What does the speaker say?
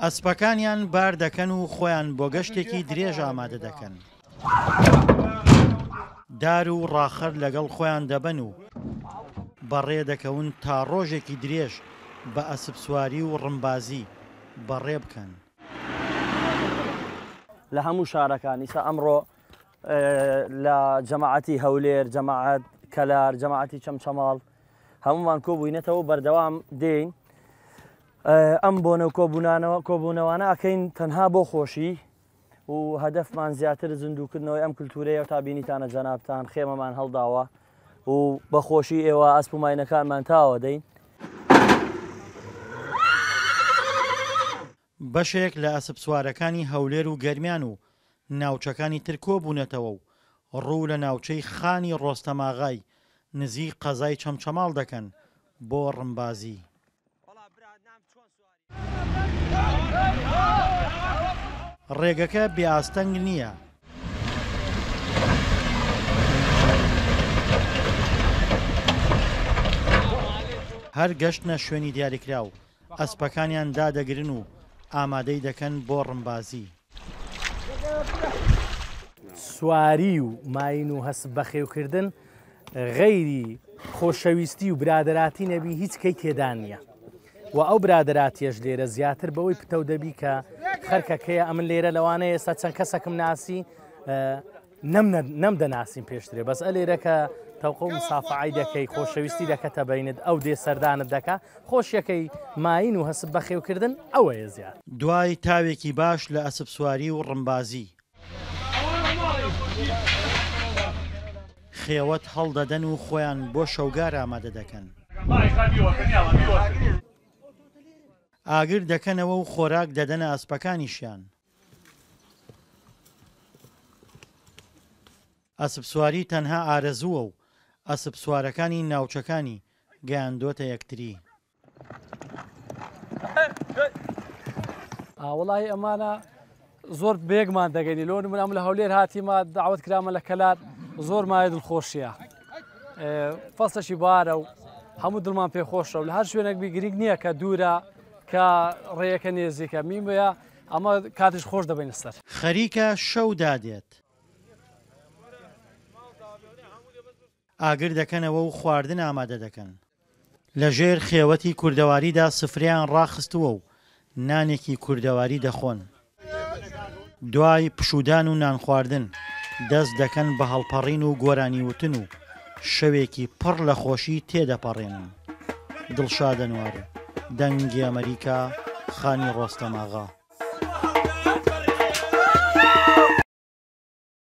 ئەسپەکانیان بار دەکەن و خۆیان بۆ گەشتێکی درێژ ئامادە دەکەن. دار و ڕاخەر لەگەڵ خۆیان دەبەن و بەڕێ دەکەون تا ڕۆژێکی درێژ بە ئەسپ سواری و ڕمبازی بەڕێ بکەن. لە هەموو شارەکانی ئەمڕۆ لە جەماعەتی هەولێر، جەماعەت کەلار، جەماعەتی چەمچەماڵ هەمومان کۆبووینەتەوە بەردەوام دێین. ئەم بۆنە و کۆبوونەوانە ئەکەین تەنها بۆ خۆشی و هەدەفمان زیاتر زیندووکردنەوەی ئەم کولتورەیە و تا بینیتانە جەنابتان خێمەمان هەڵداوە و بەخۆشی ئێوە ئەسپ و ماینەکانمان تاوە دەین. بەشێک لە ئەسپ سوارەکانی هەولێر و گەرمیان و ناوچەکانی تر کۆبوونەتەوە و ڕوو لە ناوچەی خانی ڕۆستەماغای نزیک قەزای چەمچەماڵ دەکەن بۆ ڕمبازی. ڕێگەکە بێئاستەنگ نییە. هەر گەشتنە شوێنی دیاریکراو ئەسپەکانیان دادەگرن و ئامادەی دەکەن بۆ ڕمبازی. سواری و ماین و هەست بەخێوکردن غەیری خۆشەویستی و برادەراتی نەبی هیچ کەی تێدا نییە و ئەو برادەراتیەش لێرە زیاتر بەوەی پتە دەبی کە خەرکەکەیە ئەمن لێرە لەوانەیە ئێستا چەند کەسەکەم ناسی نەمدەناسیم پێشترێ بەس ئەلێرە کە تەوقە و مسافعی دەکەی خۆشەویستی دەکەتە بینت ئەو دێ سەردانت دەکا خۆشیەکەی ماین و هەست بەخێوکردن ئەوەیە زیاد. دوای تاوێکی باش لە ئەسپ سواری و ڕمبازی خێوەت هەڵدەدەن و خۆیان بۆ شەوگار ئامادە دەکەن. ئاگر دەکەنەوە و خۆراک دەدەنە ئەسپەکانیشیان. ئەسپ سواری تەنها ئارەزووە و ئەسپ سوارەکانی ناوچەکانی گەیاندۆتە یەکتری. وڵی ئەمانە زۆر بێگمان دەگەنی لۆ منام لە هەولێر هاتیمە داوت کرامە لە کەلات زۆر مای دڵخۆشیە فەسەشی بارە و هەموو دڵمان پێخۆشە و لە هەر شوێنێک گرنگ نییە کە دوورە کە ڕێیەکە نێزیکە میمەیە ئەمە کاتش خۆش دەبین سەر خەریکە شەو دادێت. ئاگر دەکەنەوە و خواردن ئامادە دەکەن. لە ژێر خێوەتی کوردەواریدا سفریان ڕاخستووە و نانێکی کوردەواری دەخۆن. دوای پشودان و نان خواردن دەست دەکەن بە هەڵپەڕین و گۆرانی وتن و شەوێکی پڕ لە خۆشی تێدەپەڕێنن. دڵشادەنوارە دەنگی ئەمریکا خانی ڕۆستەماغا.